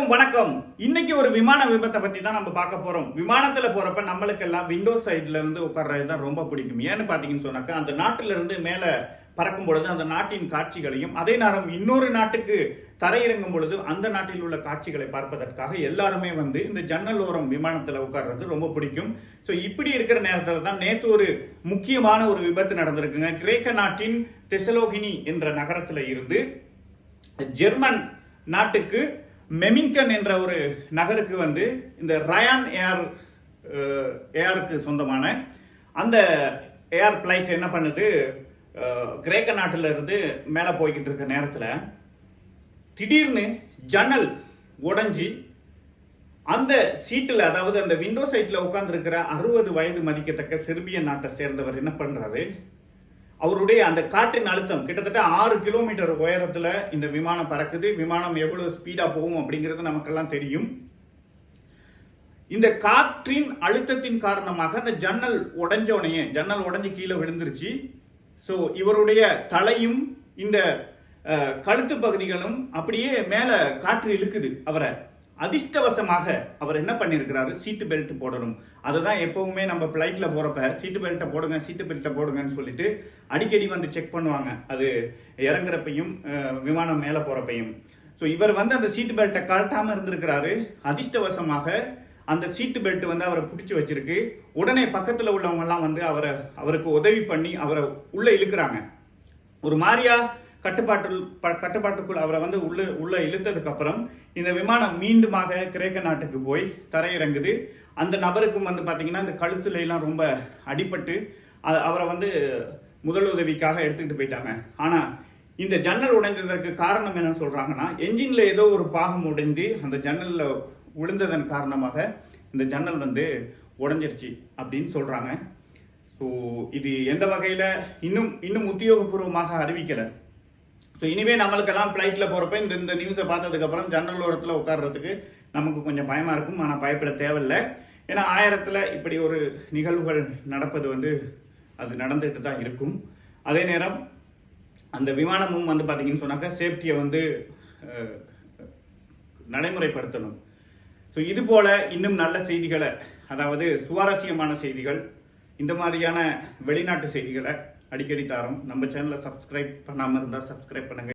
அனைவருக்கும் வணக்கம். இன்னைக்கு ஒரு விமான விபத்தை பத்தி தான் நம்ம பார்க்க போறோம். விமானத்துல போறப்ப நம்மளுக்கு எல்லாம் விண்டோ சைடுல இருந்து உட்கார்றது தான் ரொம்ப பிடிக்கும். ஏன்னு பாத்தீங்கன்னு சொன்னாக்கா அந்த நாட்டுல இருந்து மேல பறக்கும் பொழுது அந்த நாட்டின் காட்சிகளையும் அதே நேரம் இன்னொரு நாட்டுக்கு தரையிறங்கும் பொழுது அந்த நாட்டில் உள்ள காட்சிகளை பார்ப்பதற்காக எல்லாருமே இந்த ஜன்னல் ஓரம் விமானத்துல உட்கார்றது ரொம்ப பிடிக்கும். ஸோ இப்படி இருக்கிற நேரத்தில் தான் நேற்று ஒரு முக்கியமான ஒரு விபத்து நடந்திருக்குங்க. கிரேக்க நாட்டின் தெசலோகினி என்ற நகரத்துல இருந்து ஜெர்மன் நாட்டுக்கு மெமிங்கன் என்ற ஒரு நகருக்கு இந்த ரயான் ஏருக்கு சொந்தமான அந்த ஏர் பிளைட் என்ன பண்ணுது, கிரேக்க நாட்டில இருந்து மேலே போய்கிட்டு இருக்க நேரத்தில் திடீர்னு ஜன்னல் உடைஞ்சி அந்த சீட்டில், அதாவது அந்த விண்டோ சைட்டில் உட்கார்ந்துருக்கிற 60 வயது மதிக்கத்தக்க செர்பிய நாட்டை சேர்ந்தவர் என்ன பண்றாரு, அவருடைய அந்த காற்றின் அழுத்தம் கிட்டத்தட்ட 6 கிலோமீட்டர் உயரத்துல இந்த விமானம் பறக்குது. விமானம் எவ்வளவு ஸ்பீடா போகும் அப்படிங்கிறது நமக்கெல்லாம் தெரியும். இந்த காற்றின் அழுத்தத்தின் காரணமாக அந்த ஜன்னல் உடைஞ்சு கீழே விழுந்துருச்சு. ஸோ இவருடைய தலையும் இந்த கழுத்து பகுதிகளும் அப்படியே மேல காற்று இழுக்குது அவரை. அதிர்ஷ்டவசமாக அவர் என்ன பண்ணியிருக்கிறாரு, சீட்டு பெல்ட் போடணும். அதுதான் எப்பவுமே நம்ம பிளைட்ல போறப்ப சீட்டு பெல்ட்டை போடுங்கன்னு சொல்லிட்டு அடிக்கடி செக் பண்ணுவாங்க, அது இறங்குறப்பையும் விமானம் மேல போறப்பையும். ஸோ இவர் அந்த சீட்டு பெல்ட்டை கழட்டாம இருந்திருக்கிறாரு. அதிர்ஷ்டவசமாக அந்த சீட்டு பெல்ட் அவரை பிடிச்சி வச்சிருக்கு. உடனே பக்கத்துல உள்ளவங்க எல்லாம் அவருக்கு உதவி பண்ணி அவரை உள்ள இழுக்கிறாங்க. ஒரு மாதிரியா கட்டுப்பாட்டுக்குள் அவரை உள்ள இழுத்ததுக்கு அப்புறம் இந்த விமானம் மீண்டுமாக கிரேக்க நாட்டுக்கு போய் தரையிறங்குது. அந்த நபருக்கும் பாத்தீங்கன்னா இந்த கழுத்துல எல்லாம் ரொம்ப அடிபட்டு அவரை முதல் உதவிக்காக எடுத்துக்கிட்டு போயிட்டாங்க. ஆனா இந்த ஜன்னல் உடைஞ்சதற்கு காரணம் என்ன சொல்றாங்கன்னா, என்ஜின்ல ஏதோ ஒரு பாகம் உடைந்து அந்த ஜன்னல்ல விழுந்ததன் காரணமாக இந்த ஜன்னல் உடைஞ்சிருச்சு அப்படின்னு சொல்றாங்க. ஸோ இது எந்த வகையில இன்னும் உத்தியோகபூர்வமாக அறிவிக்கல. ஸோ இனிமே நம்மளுக்கெல்லாம் ஃப்ளைட்டில் போகிறப்ப இந்த நியூஸை பார்த்ததுக்கு அப்புறம் ஜன்னல் ஓரத்தில் உட்கார்றதுக்கு நமக்கு கொஞ்சம் பயமாக இருக்கும். ஆனால் பயப்பட தேவையில்லை. ஏன்னா 1000ல் இப்படி ஒரு நிகழ்வுகள் நடப்பது அது நடந்துட்டு தான் இருக்கும். அதே நேரம் அந்த விமானமும் பார்த்தீங்கன்னு சொன்னாக்கா சேஃப்டியை நடைமுறைப்படுத்தணும். ஸோ இது போல இன்னும் நல்ல செய்திகளை, அதாவது சுவாரஸ்யமான செய்திகள், இந்த மாதிரியான வெளிநாட்டு செய்திகளை அடிக்கடி தாரோம். நம்ம சேனலை சப்ஸ்கிரைப் பண்ணாமல் இருந்தால் சப்ஸ்கிரைப் பண்ணுங்க.